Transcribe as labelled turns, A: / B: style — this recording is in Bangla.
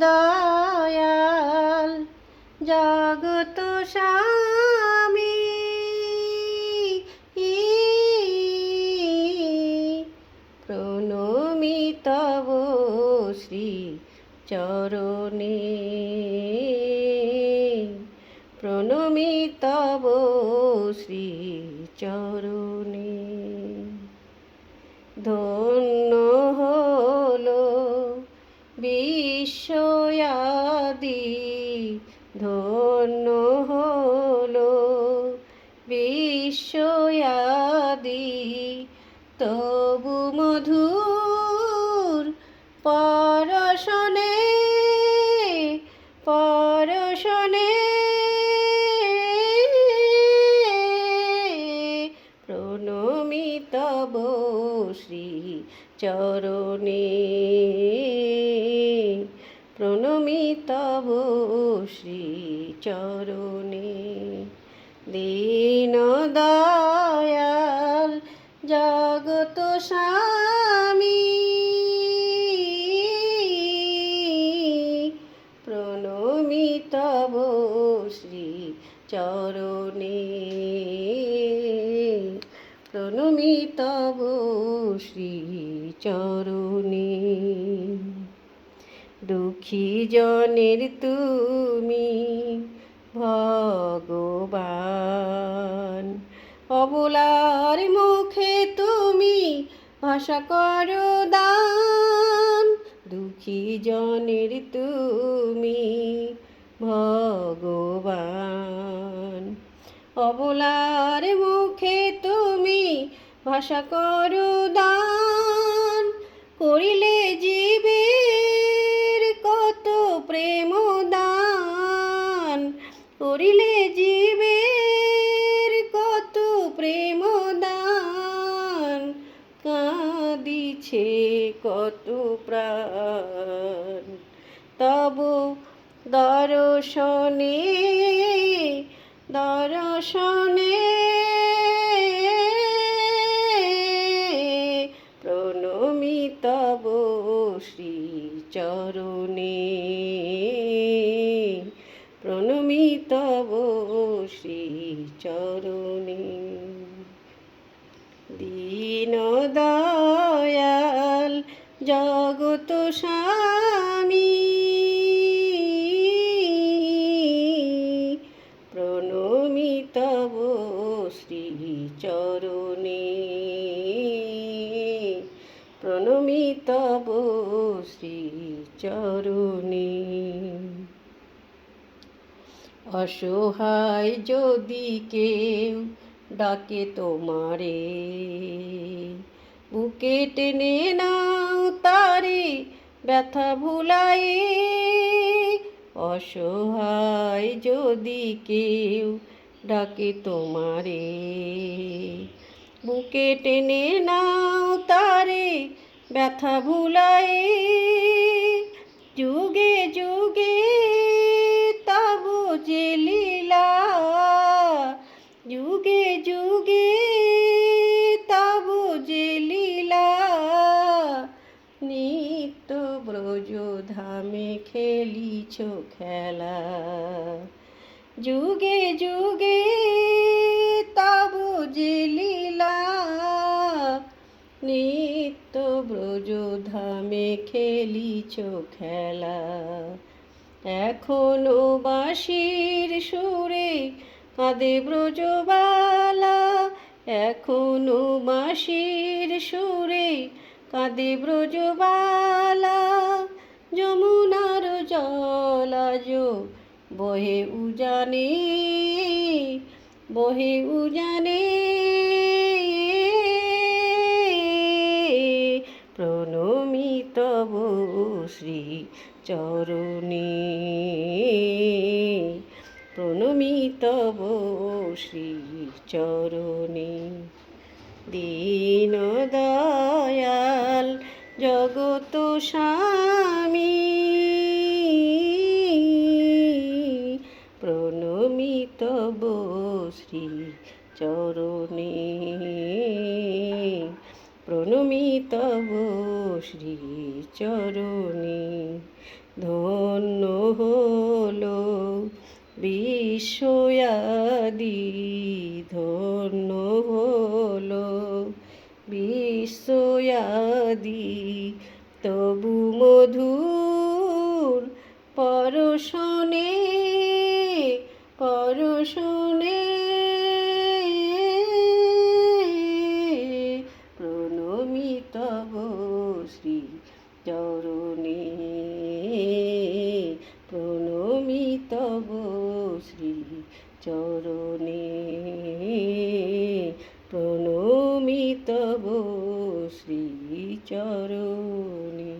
A: দয়াল জগত স্বামী প্রণমি তব শ্রী চরণে প্রণমি তব শ্রী চরণে ধন্য হলো বিশ্বয়াদি ধন্য হলো বিশ্বয়াদি তবু মধুর পরশনে পরশনে প্রণমি তব শ্রী চরণে প্রণমি তব শ্রী চরণে দীন দয়াল জগত স্বামী প্রণমি তব শ্রী চরণে প্রণমি তব শ্রী চরণে দুঃখী জনের তুমি ভগবান অবলার মুখে তুমি ভাষা করো দান দুঃখী জনের তুমি ভগবান অবলার মুখে তুমি ভাষা করো দান করিলে জীবের কত প্রেম দান করিলে জীবের কত প্রেম দান কাঁদিছে কত প্রাণ তব দর্শনে দর্শনে প্রণমি তব শ্রী চরণে প্রণমি তব শ্রী চরণে দীন দয়াল জগত স্বামী প্রণমি তব শ্রী চরণে প্রণমি তব শ্রী চরণে অসহায় যদি কেউ ডাকে তোমারে বুকে টেনে নাও তারে ব্যথা ভুলায়ে অসহায় যদি কেউ ডাকে তোমারে বুকে টেনে নাও তারে ব্যথা ভুলায়ে যুগে যুগে তব যে লীলা যুগে যুগে তব যে লীলা নিত্য ব্রজ ধামে খেলিছ খেলা যুগে যুগে তব যে লীলা নিত্য ব্রজ ধামে খেলিছ খেলা এখনো বাঁশির সুরে কাঁদে ব্রজবালা এখনো বাঁশির সুরে কাঁদে ব্রজবালা যমুনার জল আজ বহে উজানে বহে উজানে প্রণমি তব শ্রী চরণে প্রণমি তব শ্রী চরণে দীন দয়াল জগত স্বামী প্রণমি তব শ্রী চরণে প্রণমি তব শ্রী চরণে ধন্য হলো বিশ্বয়াদি, ধন্য হলো বিশ্বয়াদি, তবু মধুর পরশনে পরশনে প্রণমি তব শ্রী চরণে, প্রণমি তব শ্রী চরণে, প্রণমি তব শ্রী চরণে।